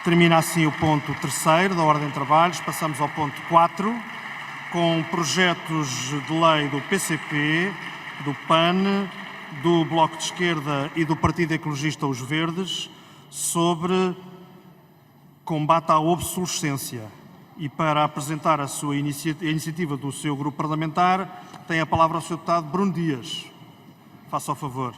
Termina assim o ponto 3º da ordem de trabalhos. Passamos ao ponto 4, com projetos de lei do PCP, do PAN, do Bloco de Esquerda e do Partido Ecologista Os Verdes, sobre combate à obsolescência. E para apresentar a iniciativa do seu grupo parlamentar, tem a palavra o Sr. Deputado Bruno Dias. Faça o favor.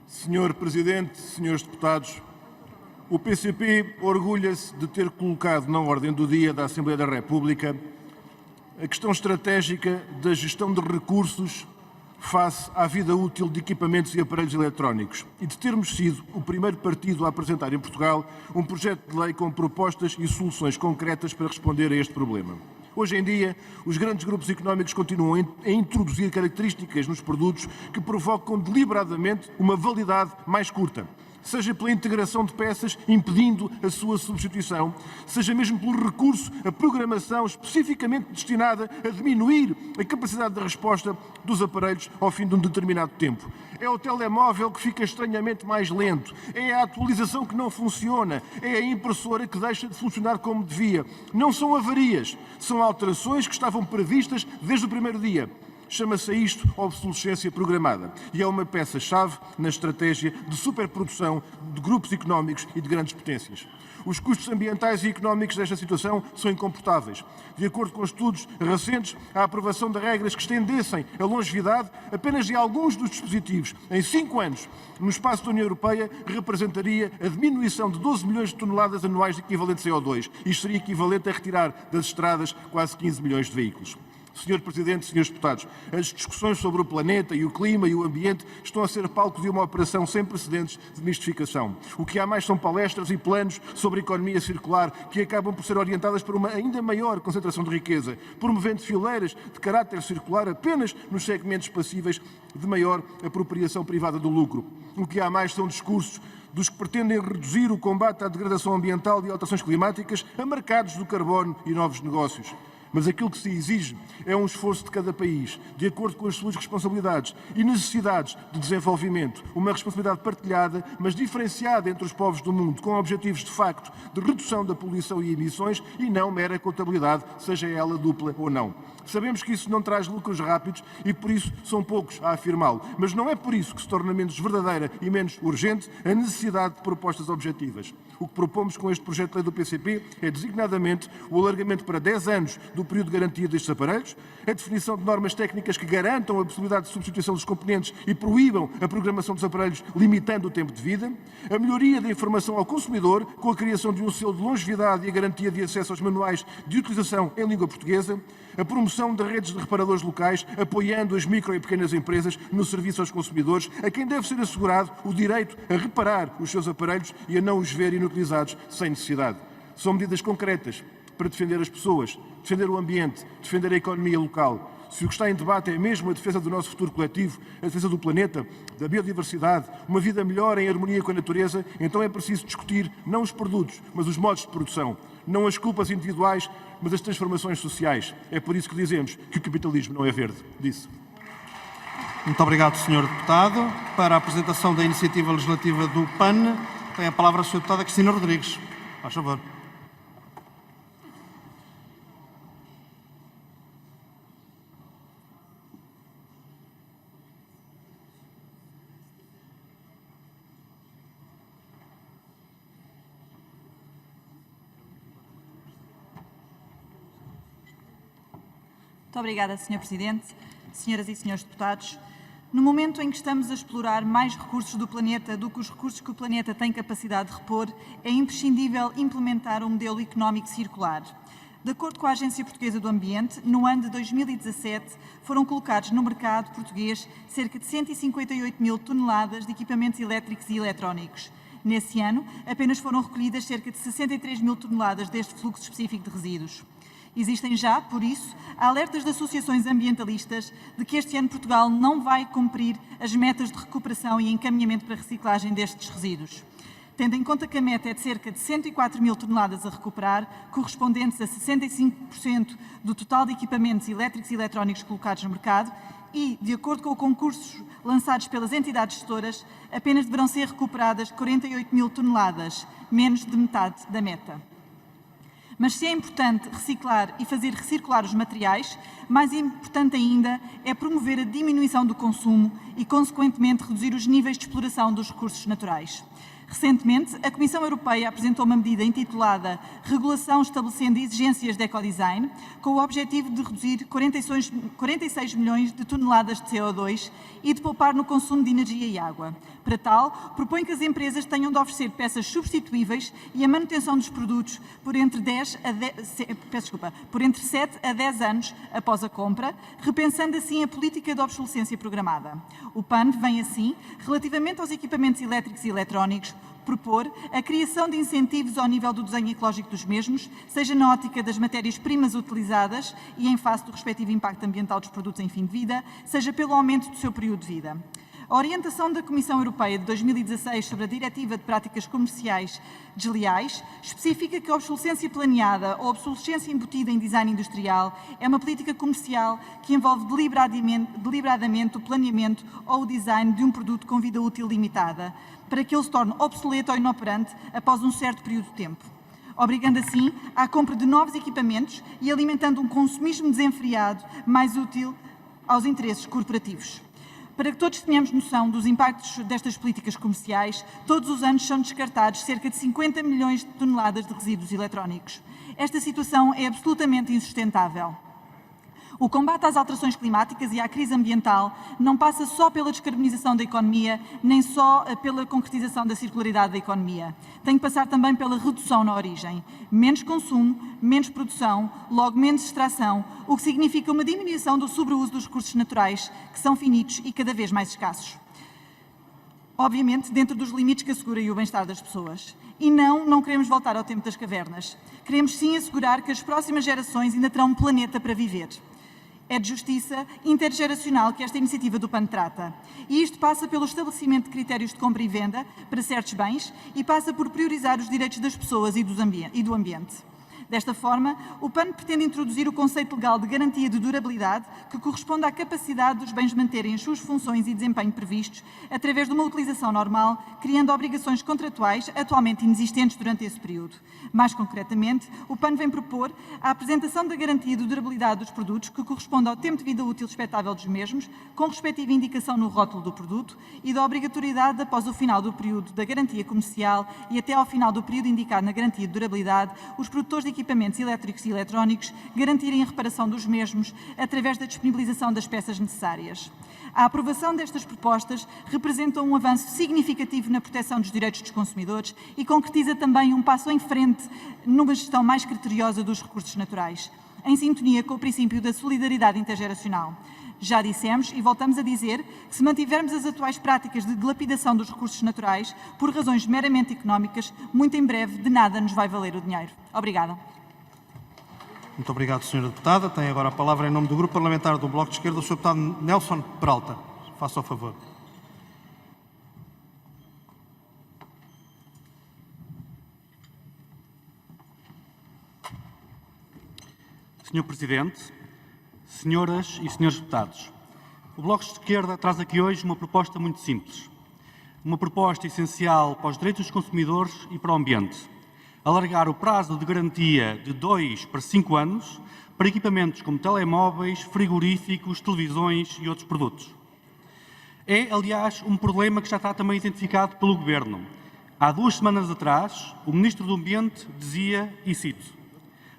Senhor Presidente, senhores deputados, o PCP orgulha-se de ter colocado na ordem do dia da Assembleia da República a questão estratégica da gestão de recursos face à vida útil de equipamentos e aparelhos eletrónicos e de termos sido o primeiro partido a apresentar em Portugal um projeto de lei com propostas e soluções concretas para responder a este problema. Hoje em dia, os grandes grupos económicos continuam a introduzir características nos produtos que provocam deliberadamente uma validade mais curta, seja pela integração de peças impedindo a sua substituição, seja mesmo pelo recurso a programação especificamente destinada a diminuir a capacidade de resposta dos aparelhos ao fim de um determinado tempo. É o telemóvel que fica estranhamente mais lento, é a atualização que não funciona, é a impressora que deixa de funcionar como devia. Não são avarias, são alterações que estavam previstas desde o primeiro dia. Chama-se a isto obsolescência programada e é uma peça-chave na estratégia de superprodução de grupos económicos e de grandes potências. Os custos ambientais e económicos desta situação são incomportáveis. De acordo com estudos recentes, a aprovação de regras que estendessem a longevidade apenas de alguns dos dispositivos em 5 anos no espaço da União Europeia representaria a diminuição de 12 milhões de toneladas anuais de equivalente CO2. Isto seria equivalente a retirar das estradas quase 15 milhões de veículos. Senhor Presidente, senhores deputados, as discussões sobre o planeta e o clima e o ambiente estão a ser palco de uma operação sem precedentes de mistificação. O que há mais são palestras e planos sobre a economia circular que acabam por ser orientadas para uma ainda maior concentração de riqueza, promovendo fileiras de caráter circular apenas nos segmentos passíveis de maior apropriação privada do lucro. O que há mais são discursos dos que pretendem reduzir o combate à degradação ambiental e alterações climáticas a mercados do carbono e novos negócios. Mas aquilo que se exige é um esforço de cada país, de acordo com as suas responsabilidades e necessidades de desenvolvimento. Uma responsabilidade partilhada, mas diferenciada entre os povos do mundo, com objetivos de facto de redução da poluição e emissões e não mera contabilidade, seja ela dupla ou não. Sabemos que isso não traz lucros rápidos e por isso são poucos a afirmá-lo. Mas não é por isso que se torna menos verdadeira e menos urgente a necessidade de propostas objetivas. O que propomos com este projeto de lei do PCP é designadamente o alargamento para 10 anos do período de garantia destes aparelhos, a definição de normas técnicas que garantam a possibilidade de substituição dos componentes e proíbam a programação dos aparelhos, limitando o tempo de vida, a melhoria da informação ao consumidor, com a criação de um selo de longevidade e a garantia de acesso aos manuais de utilização em língua portuguesa, a promoção de redes de reparadores locais, apoiando as micro e pequenas empresas no serviço aos consumidores, a quem deve ser assegurado o direito a reparar os seus aparelhos e a não os ver inutilizados sem necessidade. São medidas concretas para defender as pessoas, defender o ambiente, defender a economia local. Se o que está em debate é mesmo a defesa do nosso futuro coletivo, a defesa do planeta, da biodiversidade, uma vida melhor em harmonia com a natureza, então é preciso discutir não os produtos, mas os modos de produção. Não as culpas individuais, mas as transformações sociais. É por isso que dizemos que o capitalismo não é verde. Disse. Muito obrigado, Sr. Deputado. Para a apresentação da iniciativa legislativa do PAN, tem a palavra a Sra. Deputada Cristina Rodrigues. Faz favor. Muito obrigada, Sr. Presidente, senhoras e senhores deputados. No momento em que estamos a explorar mais recursos do planeta do que os recursos que o planeta tem capacidade de repor, é imprescindível implementar um modelo económico circular. De acordo com a Agência Portuguesa do Ambiente, no ano de 2017 foram colocados no mercado português cerca de 158 mil toneladas de equipamentos elétricos e eletrónicos. Nesse ano, apenas foram recolhidas cerca de 63 mil toneladas deste fluxo específico de resíduos. Existem já, por isso, alertas de associações ambientalistas de que este ano Portugal não vai cumprir as metas de recuperação e encaminhamento para a reciclagem destes resíduos. Tendo em conta que a meta é de cerca de 104 mil toneladas a recuperar, correspondentes a 65% do total de equipamentos elétricos e eletrónicos colocados no mercado, e, de acordo com os concursos lançados pelas entidades gestoras, apenas deverão ser recuperadas 48 mil toneladas, menos de metade da meta. Mas se é importante reciclar e fazer recircular os materiais, mais importante ainda é promover a diminuição do consumo e, consequentemente, reduzir os níveis de exploração dos recursos naturais. Recentemente, a Comissão Europeia apresentou uma medida intitulada Regulação estabelecendo exigências de ecodesign, com o objetivo de reduzir 46 milhões de toneladas de CO2 e de poupar no consumo de energia e água. Para tal, propõe que as empresas tenham de oferecer peças substituíveis e a manutenção dos produtos por entre 7 a 10 anos após a compra, repensando assim a política de obsolescência programada. O PAN vem assim, relativamente aos equipamentos elétricos e eletrónicos, propor a criação de incentivos ao nível do desenho ecológico dos mesmos, seja na ótica das matérias-primas utilizadas e em face do respectivo impacto ambiental dos produtos em fim de vida, seja pelo aumento do seu período de vida. A orientação da Comissão Europeia de 2016 sobre a Diretiva de Práticas Comerciais Desleais especifica que a obsolescência planeada ou obsolescência embutida em design industrial é uma política comercial que envolve deliberadamente o planeamento ou o design de um produto com vida útil limitada, para que ele se torne obsoleto ou inoperante após um certo período de tempo, obrigando assim à compra de novos equipamentos e alimentando um consumismo desenfreado mais útil aos interesses corporativos. Para que todos tenhamos noção dos impactos destas políticas comerciais, todos os anos são descartados cerca de 50 milhões de toneladas de resíduos eletrónicos. Esta situação é absolutamente insustentável. O combate às alterações climáticas e à crise ambiental não passa só pela descarbonização da economia, nem só pela concretização da circularidade da economia. Tem que passar também pela redução na origem. Menos consumo, menos produção, logo menos extração, o que significa uma diminuição do sobreuso dos recursos naturais, que são finitos e cada vez mais escassos. Obviamente, dentro dos limites que assegurem o bem-estar das pessoas. E não queremos voltar ao tempo das cavernas. Queremos sim assegurar que as próximas gerações ainda terão um planeta para viver. É de justiça intergeracional que esta iniciativa do PAN trata. E isto passa pelo estabelecimento de critérios de compra e venda para certos bens e passa por priorizar os direitos das pessoas e do ambiente. Desta forma, o PAN pretende introduzir o conceito legal de garantia de durabilidade que corresponde à capacidade dos bens manterem as suas funções e desempenho previstos através de uma utilização normal, criando obrigações contratuais atualmente inexistentes durante esse período. Mais concretamente, o PAN vem propor a apresentação da garantia de durabilidade dos produtos que corresponde ao tempo de vida útil expectável dos mesmos, com respectiva indicação no rótulo do produto e da obrigatoriedade após o final do período da garantia comercial e até ao final do período indicado na garantia de durabilidade, os produtores de equipamentos elétricos e eletrónicos garantirem a reparação dos mesmos através da disponibilização das peças necessárias. A aprovação destas propostas representa um avanço significativo na proteção dos direitos dos consumidores e concretiza também um passo em frente numa gestão mais criteriosa dos recursos naturais, em sintonia com o princípio da solidariedade intergeracional. Já dissemos e voltamos a dizer que se mantivermos as atuais práticas de dilapidação dos recursos naturais por razões meramente económicas, muito em breve de nada nos vai valer o dinheiro. Obrigada. Muito obrigado, Sra. Deputada. Tem agora a palavra em nome do Grupo Parlamentar do Bloco de Esquerda o Sr. Deputado Nelson Peralta. Faça o favor. Sr. Presidente, senhoras e senhores deputados, o Bloco de Esquerda traz aqui hoje uma proposta muito simples. Uma proposta essencial para os direitos dos consumidores e para o ambiente. Alargar o prazo de garantia de 2 para 5 anos para equipamentos como telemóveis, frigoríficos, televisões e outros produtos. É, aliás, um problema que já está também identificado pelo Governo. Há 2 semanas atrás, o Ministro do Ambiente dizia, e cito,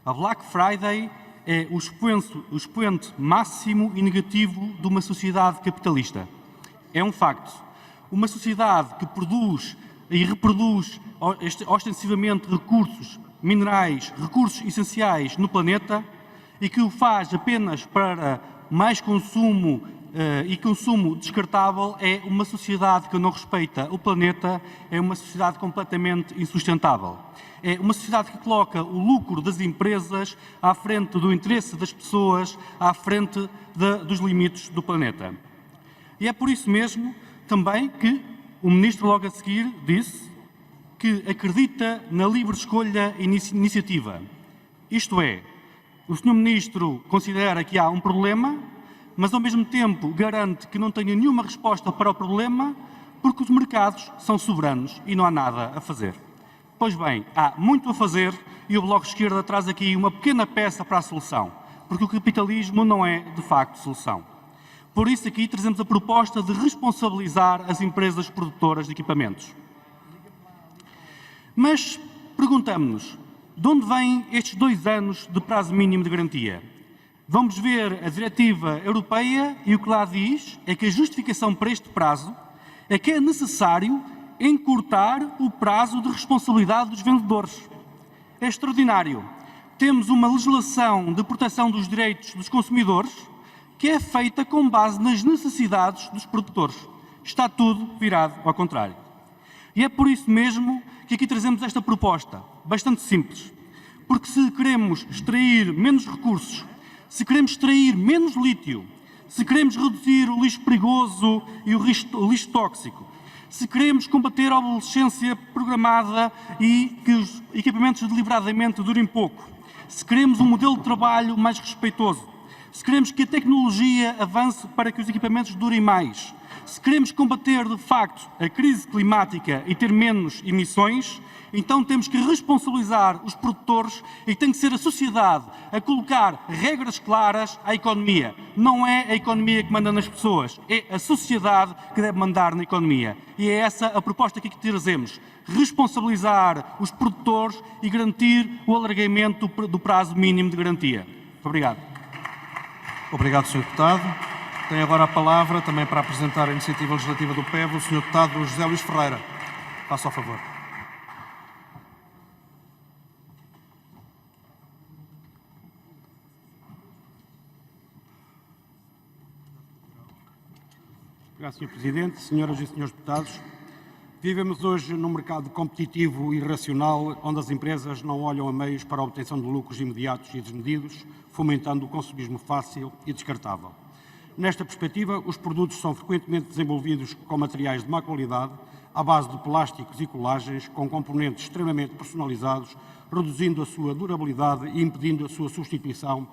a Black Friday é o expoente máximo e negativo de uma sociedade capitalista. É um facto. Uma sociedade que produz e reproduz ostensivamente recursos minerais, recursos essenciais no planeta e que o faz apenas para mais consumo e consumo descartável é uma sociedade que não respeita o planeta, é uma sociedade completamente insustentável. É uma sociedade que coloca o lucro das empresas à frente do interesse das pessoas, à frente dos limites do planeta. E é por isso mesmo também que o Ministro, logo a seguir, disse que acredita na livre escolha e iniciativa. Isto é, o Sr. Ministro considera que há um problema, mas ao mesmo tempo garante que não tenha nenhuma resposta para o problema, porque os mercados são soberanos e não há nada a fazer. Pois bem, há muito a fazer e o Bloco de Esquerda traz aqui uma pequena peça para a solução, porque o capitalismo não é, de facto, solução. Por isso aqui trazemos a proposta de responsabilizar as empresas produtoras de equipamentos. Mas perguntamos-nos, de onde vêm estes 2 anos de prazo mínimo de garantia? Vamos ver a diretiva europeia e o que lá diz é que a justificação para este prazo é que é necessário encurtar o prazo de responsabilidade dos vendedores. É extraordinário. Temos uma legislação de proteção dos direitos dos consumidores que é feita com base nas necessidades dos produtores. Está tudo virado ao contrário. E é por isso mesmo que aqui trazemos esta proposta, bastante simples. Porque se queremos extrair menos recursos, se queremos extrair menos lítio, se queremos reduzir o lixo perigoso e o lixo tóxico, se queremos combater a obsolescência programada e que os equipamentos deliberadamente durem pouco, se queremos um modelo de trabalho mais respeitoso, se queremos que a tecnologia avance para que os equipamentos durem mais, se queremos combater de facto a crise climática e ter menos emissões, então temos que responsabilizar os produtores e tem que ser a sociedade a colocar regras claras à economia. Não é a economia que manda nas pessoas, é a sociedade que deve mandar na economia. E é essa a proposta que aqui trazemos. Responsabilizar os produtores e garantir o alargamento do prazo mínimo de garantia. Muito obrigado. Obrigado, Sr. Deputado. Tem agora a palavra, também para apresentar a iniciativa legislativa do PEV, o Sr. Deputado José Luís Ferreira. Faça ao favor. Obrigado, Sr. Presidente, senhoras e senhores deputados. Vivemos hoje num mercado competitivo e irracional, onde as empresas não olham a meios para a obtenção de lucros imediatos e desmedidos, fomentando o consumismo fácil e descartável. Nesta perspectiva, os produtos são frequentemente desenvolvidos com materiais de má qualidade, à base de plásticos e colagens, com componentes extremamente personalizados, reduzindo a sua durabilidade e impedindo a sua substituição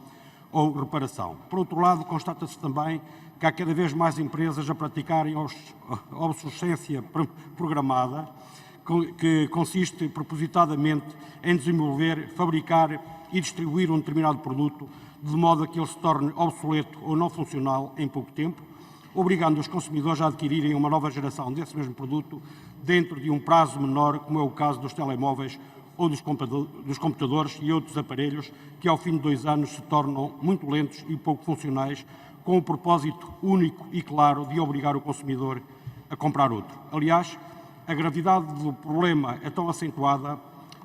ou reparação. Por outro lado, constata-se também que há cada vez mais empresas a praticarem a obsolescência programada, que consiste propositadamente em desenvolver, fabricar e distribuir um determinado produto de modo a que ele se torne obsoleto ou não funcional em pouco tempo, obrigando os consumidores a adquirirem uma nova geração desse mesmo produto dentro de um prazo menor, como é o caso dos telemóveis ou dos computadores e outros aparelhos que ao fim de 2 anos se tornam muito lentos e pouco funcionais, com o propósito único e claro de obrigar o consumidor a comprar outro. Aliás, a gravidade do problema é tão acentuada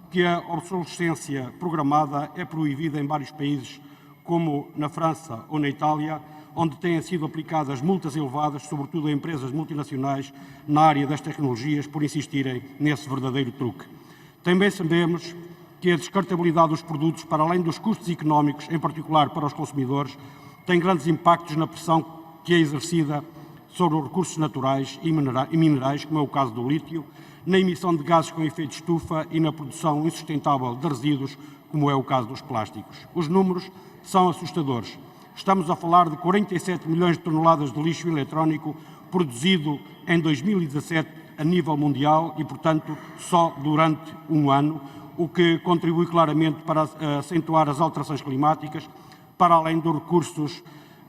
que a obsolescência programada é proibida em vários países, como na França ou na Itália, onde têm sido aplicadas multas elevadas, sobretudo a empresas multinacionais na área das tecnologias, por insistirem nesse verdadeiro truque. Também sabemos que a descartabilidade dos produtos, para além dos custos económicos, em particular para os consumidores, tem grandes impactos na pressão que é exercida sobre os recursos naturais e minerais, como é o caso do lítio, na emissão de gases com efeito de estufa e na produção insustentável de resíduos, como é o caso dos plásticos. Os números são assustadores. Estamos a falar de 47 milhões de toneladas de lixo eletrónico produzido em 2017 a nível mundial e, portanto, só durante um ano, o que contribui claramente para acentuar as alterações climáticas, para além dos recursos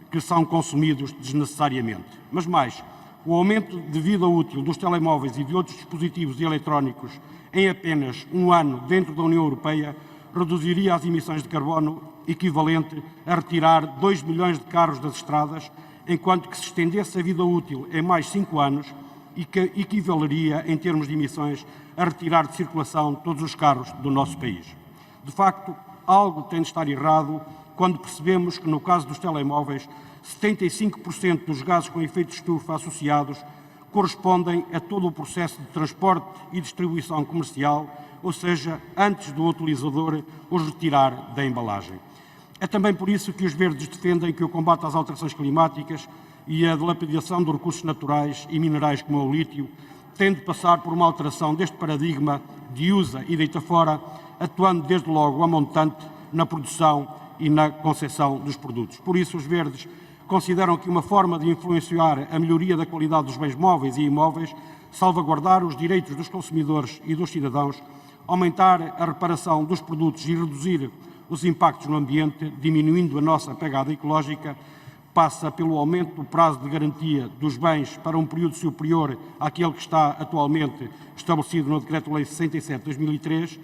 que são consumidos desnecessariamente. Mas mais, o aumento de vida útil dos telemóveis e de outros dispositivos eletrónicos em apenas um ano dentro da União Europeia reduziria as emissões de carbono equivalente a retirar 2 milhões de carros das estradas, enquanto que se estendesse a vida útil em mais 5 anos, e que equivaleria, em termos de emissões, a retirar de circulação todos os carros do nosso país. De facto, algo tem de estar errado quando percebemos que, no caso dos telemóveis, 75% dos gases com efeito de estufa associados correspondem a todo o processo de transporte e distribuição comercial, ou seja, antes do utilizador os retirar da embalagem. É também por isso que os verdes defendem que o combate às alterações climáticas e a dilapidação de recursos naturais e minerais como o lítio tem de passar por uma alteração deste paradigma de usa e deita fora, atuando desde logo a montante na produção e na concepção dos produtos. Por isso, os verdes consideram que uma forma de influenciar a melhoria da qualidade dos bens móveis e imóveis, salvaguardar os direitos dos consumidores e dos cidadãos, aumentar a reparação dos produtos e reduzir os impactos no ambiente, diminuindo a nossa pegada ecológica, passa pelo aumento do prazo de garantia dos bens para um período superior àquele que está atualmente estabelecido no Decreto-Lei 67 de 2003,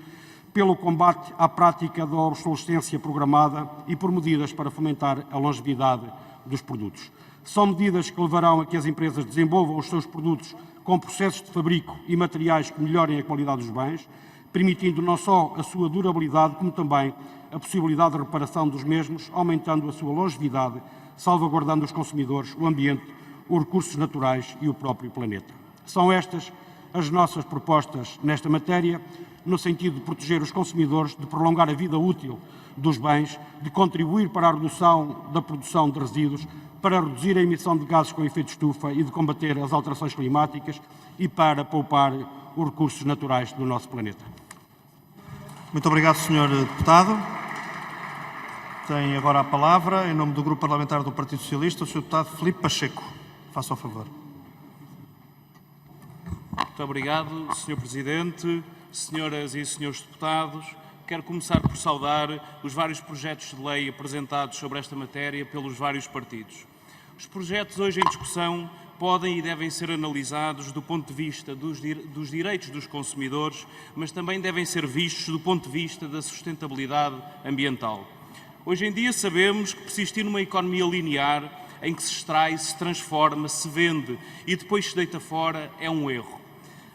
pelo combate à prática da obsolescência programada e por medidas para fomentar a longevidade dos produtos. São medidas que levarão a que as empresas desenvolvam os seus produtos com processos de fabrico e materiais que melhorem a qualidade dos bens, permitindo não só a sua durabilidade, como também a possibilidade de reparação dos mesmos, aumentando a sua longevidade, salvaguardando os consumidores, o ambiente, os recursos naturais e o próprio planeta. São estas as nossas propostas nesta matéria, no sentido de proteger os consumidores, de prolongar a vida útil dos bens, de contribuir para a redução da produção de resíduos, para reduzir a emissão de gases com efeito de estufa e de combater as alterações climáticas e para poupar os recursos naturais do nosso planeta. Muito obrigado, Sr. Deputado. Tem agora a palavra, em nome do Grupo Parlamentar do Partido Socialista, o Sr. Deputado Filipe Pacheco. Faça o favor. Muito obrigado, Sr. Presidente, senhoras e senhores deputados. Quero começar por saudar os vários projetos de lei apresentados sobre esta matéria pelos vários partidos. Os projetos hoje em discussão podem e devem ser analisados do ponto de vista dos direitos dos consumidores, mas também devem ser vistos do ponto de vista da sustentabilidade ambiental. Hoje em dia sabemos que persistir numa economia linear em que se extrai, se transforma, se vende e depois se deita fora é um erro.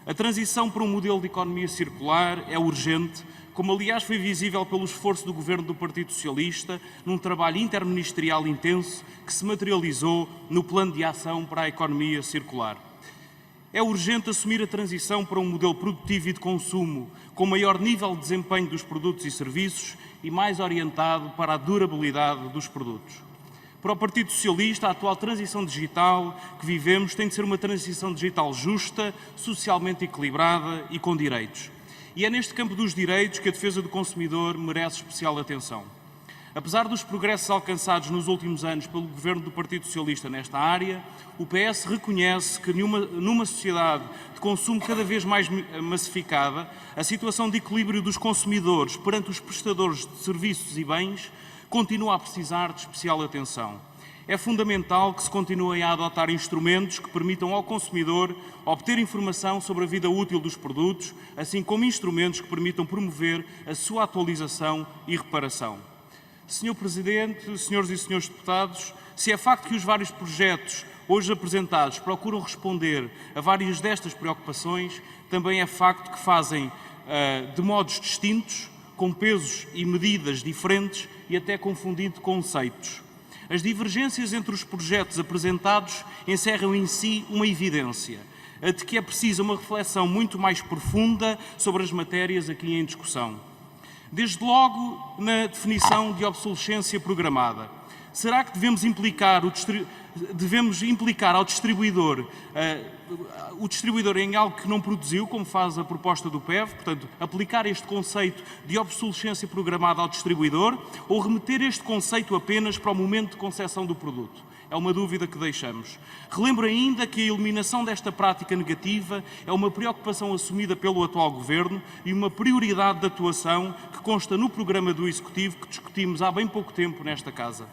A transição para um modelo de economia circular é urgente, como aliás foi visível pelo esforço do Governo do Partido Socialista num trabalho interministerial intenso que se materializou no Plano de Ação para a Economia Circular. É urgente assumir a transição para um modelo produtivo e de consumo com maior nível de desempenho dos produtos e serviços e mais orientado para a durabilidade dos produtos. Para o Partido Socialista, a atual transição digital que vivemos tem de ser uma transição digital justa, socialmente equilibrada e com direitos. E é neste campo dos direitos que a defesa do consumidor merece especial atenção. Apesar dos progressos alcançados nos últimos anos pelo Governo do Partido Socialista nesta área, o PS reconhece que numa sociedade de consumo cada vez mais massificada, a situação de equilíbrio dos consumidores perante os prestadores de serviços e bens continua a precisar de especial atenção. É fundamental que se continuem a adotar instrumentos que permitam ao consumidor obter informação sobre a vida útil dos produtos, assim como instrumentos que permitam promover a sua atualização e reparação. Sr. Presidente, senhoras e senhores deputados, se é facto que os vários projetos hoje apresentados procuram responder a várias destas preocupações, também é facto que fazem de modos distintos, com pesos e medidas diferentes e até confundindo conceitos. As divergências entre os projetos apresentados encerram em si uma evidência, a de que é preciso uma reflexão muito mais profunda sobre as matérias aqui em discussão. Desde logo na definição de obsolescência programada. Será que devemos implicar ao distribuidor em algo que não produziu, como faz a proposta do PEV, portanto, aplicar este conceito de obsolescência programada ao distribuidor, ou remeter este conceito apenas para o momento de concepção do produto? É uma dúvida que deixamos. Relembro ainda que a eliminação desta prática negativa é uma preocupação assumida pelo atual Governo e uma prioridade de atuação que consta no programa do Executivo que discutimos há bem pouco tempo nesta Casa.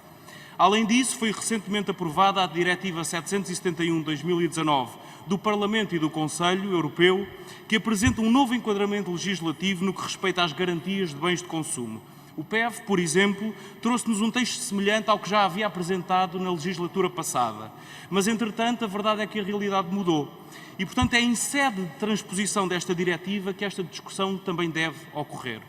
Além disso, foi recentemente aprovada a Diretiva 771/2019 do Parlamento e do Conselho Europeu, que apresenta um novo enquadramento legislativo no que respeita às garantias de bens de consumo. O PEV, por exemplo, trouxe-nos um texto semelhante ao que já havia apresentado na legislatura passada. Mas, entretanto, a verdade é que a realidade mudou. E, portanto, é em sede de transposição desta diretiva que esta discussão também deve ocorrer.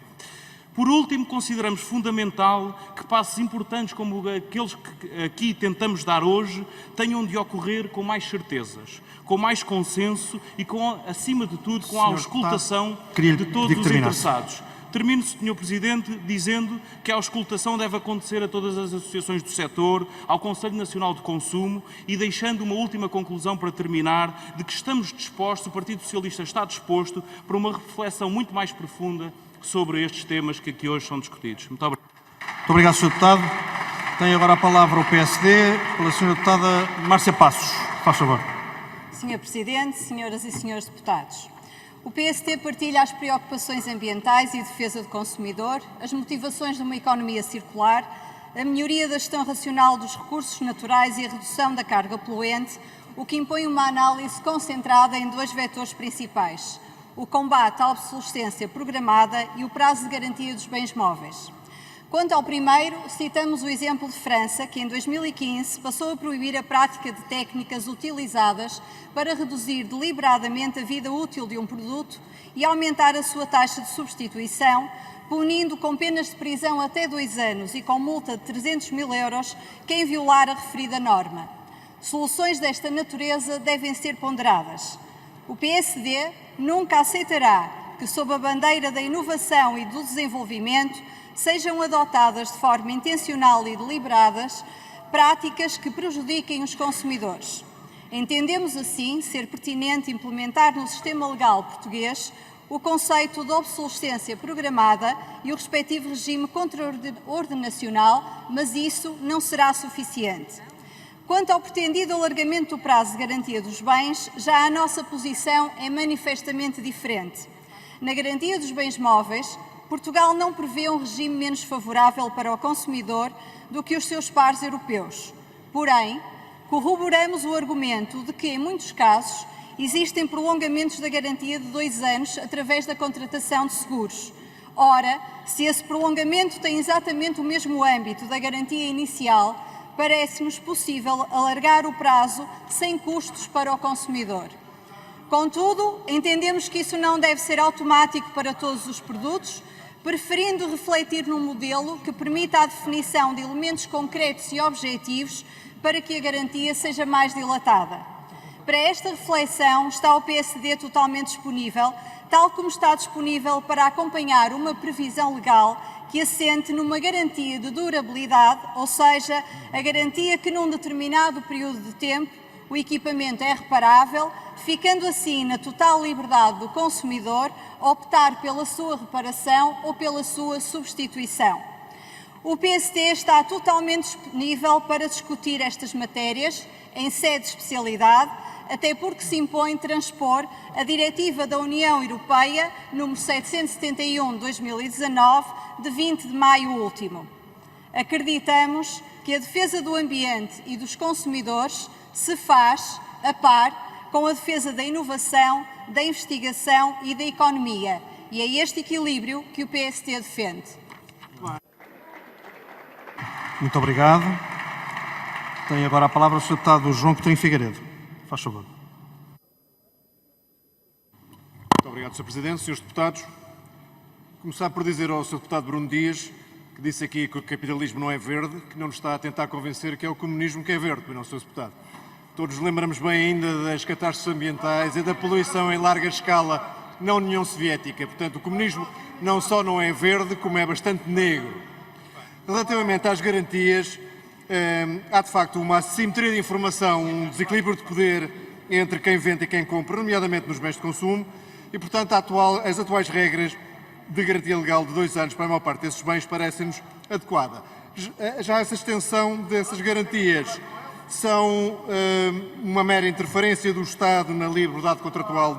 Por último, consideramos fundamental que passos importantes como aqueles que aqui tentamos dar hoje tenham de ocorrer com mais certezas, com mais consenso e, acima de tudo, com a auscultação de todos os interessados. Termino, Sr. Presidente, dizendo que a auscultação deve acontecer a todas as associações do setor, ao Conselho Nacional de Consumo e deixando uma última conclusão para terminar, de que estamos dispostos, o Partido Socialista está disposto para uma reflexão muito mais profunda sobre estes temas que aqui hoje são discutidos. Muito obrigado. Muito obrigado, Sr. Deputado. Tem agora a palavra o PSD, pela Sra. Deputada Márcia Passos. Faz favor. Sr. Presidente, senhoras e senhores deputados, o PSD partilha as preocupações ambientais e defesa do consumidor, as motivações de uma economia circular, a melhoria da gestão racional dos recursos naturais e a redução da carga poluente, o que impõe uma análise concentrada em dois vetores principais: o combate à obsolescência programada e o prazo de garantia dos bens móveis. Quanto ao primeiro, citamos o exemplo de França, que em 2015 passou a proibir a prática de técnicas utilizadas para reduzir deliberadamente a vida útil de um produto e aumentar a sua taxa de substituição, punindo com penas de prisão até 2 anos e com multa de 300 mil euros quem violar a referida norma. Soluções desta natureza devem ser ponderadas. O PSD nunca aceitará que, sob a bandeira da inovação e do desenvolvimento, sejam adotadas de forma intencional e deliberadas práticas que prejudiquem os consumidores. Entendemos, assim, ser pertinente implementar no sistema legal português o conceito de obsolescência programada e o respectivo regime contraordenacional, mas isso não será suficiente. Quanto ao pretendido alargamento do prazo de garantia dos bens, já a nossa posição é manifestamente diferente. Na garantia dos bens móveis, Portugal não prevê um regime menos favorável para o consumidor do que os seus pares europeus. Porém, corroboramos o argumento de que, em muitos casos, existem prolongamentos da garantia de 2 anos através da contratação de seguros. Ora, se esse prolongamento tem exatamente o mesmo âmbito da garantia inicial, parece-nos possível alargar o prazo sem custos para o consumidor. Contudo, entendemos que isso não deve ser automático para todos os produtos, preferindo refletir num modelo que permita a definição de elementos concretos e objetivos para que a garantia seja mais dilatada. Para esta reflexão está o PSD totalmente disponível, tal como está disponível para acompanhar uma previsão legal que assente numa garantia de durabilidade, ou seja, a garantia que num determinado período de tempo o equipamento é reparável, ficando assim na total liberdade do consumidor optar pela sua reparação ou pela sua substituição. O PSD está totalmente disponível para discutir estas matérias em sede de especialidade, até porque se impõe transpor a Diretiva da União Europeia número 771/2019, de 20 de maio último. Acreditamos que a defesa do ambiente e dos consumidores se faz a par com a defesa da inovação, da investigação e da economia. E é este equilíbrio que o PSD defende. Muito obrigado. Tem agora a palavra o Sr. Deputado João Coutinho Figueiredo. Faz favor. Muito obrigado, Sr. Presidente. Senhores deputados, começar por dizer ao Sr. Deputado Bruno Dias, que disse aqui que o capitalismo não é verde, que não nos está a tentar convencer que é o comunismo que é verde, não, Sr. Deputado. Todos lembramos bem ainda das catástrofes ambientais e da poluição em larga escala na União Soviética. Portanto, o comunismo não só não é verde, como é bastante negro. Relativamente às garantias, há de facto uma assimetria de informação, um desequilíbrio de poder entre quem vende e quem compra, nomeadamente nos bens de consumo, e, portanto, as atuais regras de garantia legal de 2 anos para a maior parte desses bens parecem-nos adequada. Já essa extensão dessas garantias são uma mera interferência do Estado na liberdade contratual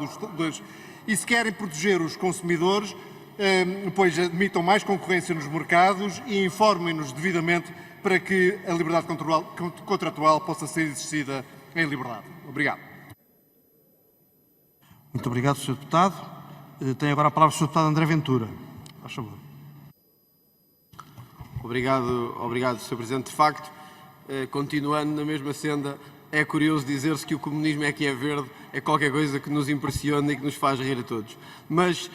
e se querem proteger os consumidores, pois admitam mais concorrência nos mercados e informem-nos devidamente para que a liberdade contratual possa ser exercida em liberdade. Obrigado. Muito obrigado, Sr. Deputado. Tem agora a palavra o Sr. Deputado André Ventura. Faz favor. Obrigado, Sr. Presidente. De facto, continuando na mesma senda, é curioso dizer-se que o comunismo é que é verde, é qualquer coisa que nos impressiona e que nos faz rir a todos. Mas,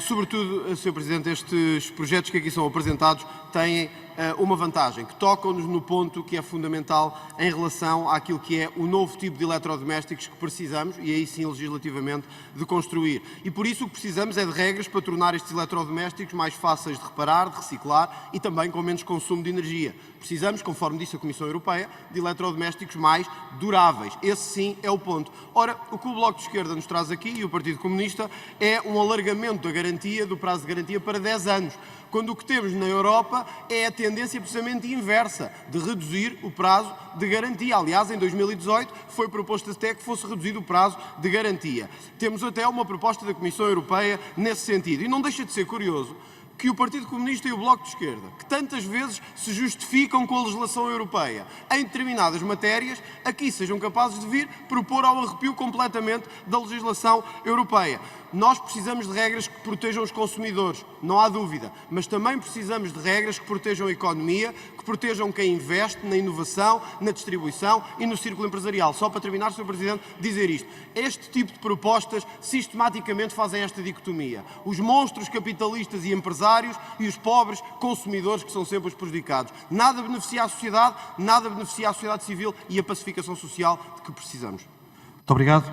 sobretudo, Sr. Presidente, estes projetos que aqui são apresentados têm uma vantagem, que tocam-nos no ponto que é fundamental em relação àquilo que é o novo tipo de eletrodomésticos que precisamos, e aí sim legislativamente, de construir. E por isso o que precisamos é de regras para tornar estes eletrodomésticos mais fáceis de reparar, de reciclar e também com menos consumo de energia. Precisamos, conforme disse a Comissão Europeia, de eletrodomésticos mais duráveis. Esse sim é o ponto. Ora, o que o Bloco de Esquerda nos traz aqui e o Partido Comunista é um alargamento da garantia, do prazo de garantia para 10 anos. Quando o que temos na Europa é a tendência precisamente inversa, de reduzir o prazo de garantia. Aliás, em 2018 foi proposto até que fosse reduzido o prazo de garantia. Temos até uma proposta da Comissão Europeia nesse sentido. E não deixa de ser curioso que o Partido Comunista e o Bloco de Esquerda, que tantas vezes se justificam com a legislação europeia em determinadas matérias, aqui sejam capazes de vir propor ao arrepio completamente da legislação europeia. Nós precisamos de regras que protejam os consumidores, não há dúvida, mas também precisamos de regras que protejam a economia, que protejam quem investe na inovação, na distribuição e no círculo empresarial. Só para terminar, Sr. Presidente, dizer isto. Este tipo de propostas sistematicamente fazem esta dicotomia. Os monstros capitalistas e empresários e os pobres consumidores que são sempre os prejudicados. Nada beneficia a sociedade, nada beneficia a sociedade civil e a pacificação social de que precisamos. Muito obrigado.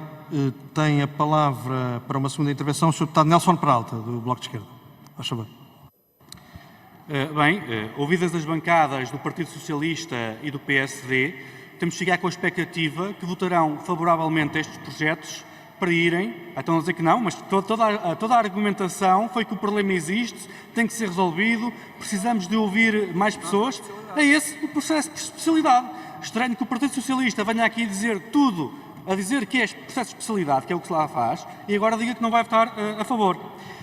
Tem a palavra para uma segunda intervenção o Sr. Deputado Nelson Peralta, do Bloco de Esquerda. Faz favor. Ouvidas as bancadas do Partido Socialista e do PSD, temos de chegar com a expectativa que votarão favoravelmente a estes projetos para irem, estão a dizer que não, mas toda a argumentação foi que o problema existe, tem que ser resolvido, precisamos de ouvir mais pessoas. É esse o processo de especialidade. Estranho que o Partido Socialista venha aqui dizer tudo, a dizer que é processo de especialidade, que é o que se lá faz, e agora diga que não vai votar a favor.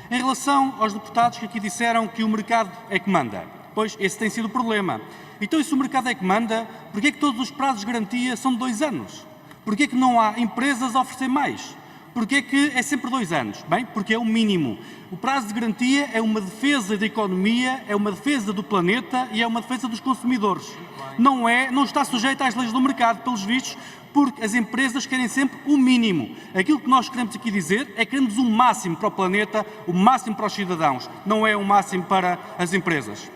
Em relação aos deputados que aqui disseram que o mercado é que manda, pois esse tem sido o problema. Então, e se o mercado é que manda, porquê é que todos os prazos de garantia são de 2 anos? Porquê é que não há empresas a oferecer mais? Porquê é que é sempre 2 anos? Bem, porque é o mínimo. O prazo de garantia é uma defesa da economia, é uma defesa do planeta e é uma defesa dos consumidores. Não está sujeito às leis do mercado, pelos vistos, porque as empresas querem sempre o mínimo. Aquilo que nós queremos aqui dizer é que queremos o máximo para o planeta, o máximo para os cidadãos, não é o máximo para as empresas.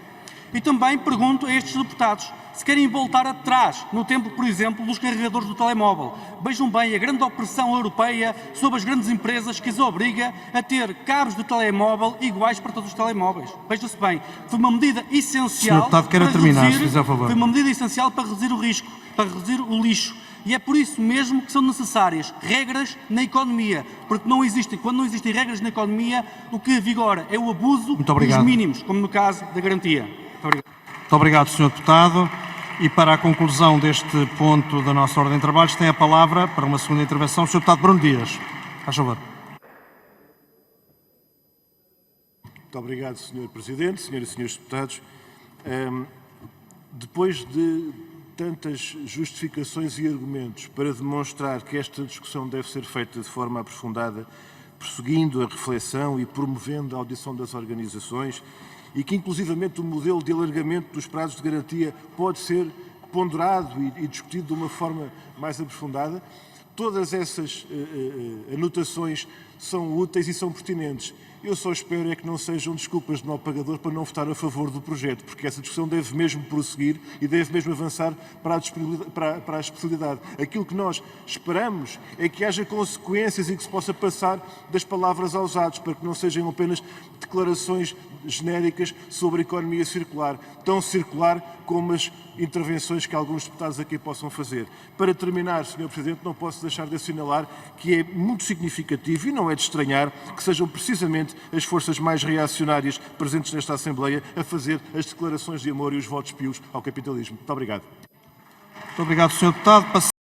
E também pergunto a estes deputados se querem voltar atrás, no tempo, por exemplo, dos carregadores do telemóvel. Vejam bem a grande opressão europeia sobre as grandes empresas que as obriga a ter cabos de telemóvel iguais para todos os telemóveis. Veja-se bem, foi uma medida essencial. Sr. Deputado, quero terminar, se fizer favor. Foi uma medida essencial para reduzir o risco, para reduzir o lixo. E é por isso mesmo que são necessárias regras na economia, porque quando não existem regras na economia, o que vigora é o abuso dos mínimos, como no caso da garantia. Muito obrigado. Muito obrigado, Sr. Deputado. E para a conclusão deste ponto da nossa ordem de trabalhos, tem a palavra para uma segunda intervenção o Sr. Deputado Bruno Dias. Faz favor. Muito obrigado, Sr. Presidente, Senhoras e Senhores Deputados. Depois de tantas justificações e argumentos para demonstrar que esta discussão deve ser feita de forma aprofundada, prosseguindo a reflexão e promovendo a audição das organizações, e que inclusivamente o modelo de alargamento dos prazos de garantia pode ser ponderado e discutido de uma forma mais aprofundada, todas essas anotações são úteis e são pertinentes. Eu só espero é que não sejam desculpas de mau pagador para não votar a favor do projeto, porque essa discussão deve mesmo prosseguir e deve mesmo avançar para a especialidade. Aquilo que nós esperamos é que haja consequências e que se possa passar das palavras aos atos, para que não sejam apenas declarações genéricas sobre a economia circular, tão circular como as intervenções que alguns deputados aqui possam fazer. Para terminar, Sr. Presidente, não posso deixar de assinalar que é muito significativo e não é de estranhar que sejam precisamente as forças mais reacionárias presentes nesta Assembleia a fazer as declarações de amor e os votos pios ao capitalismo. Muito obrigado. Muito obrigado, Sr. Deputado.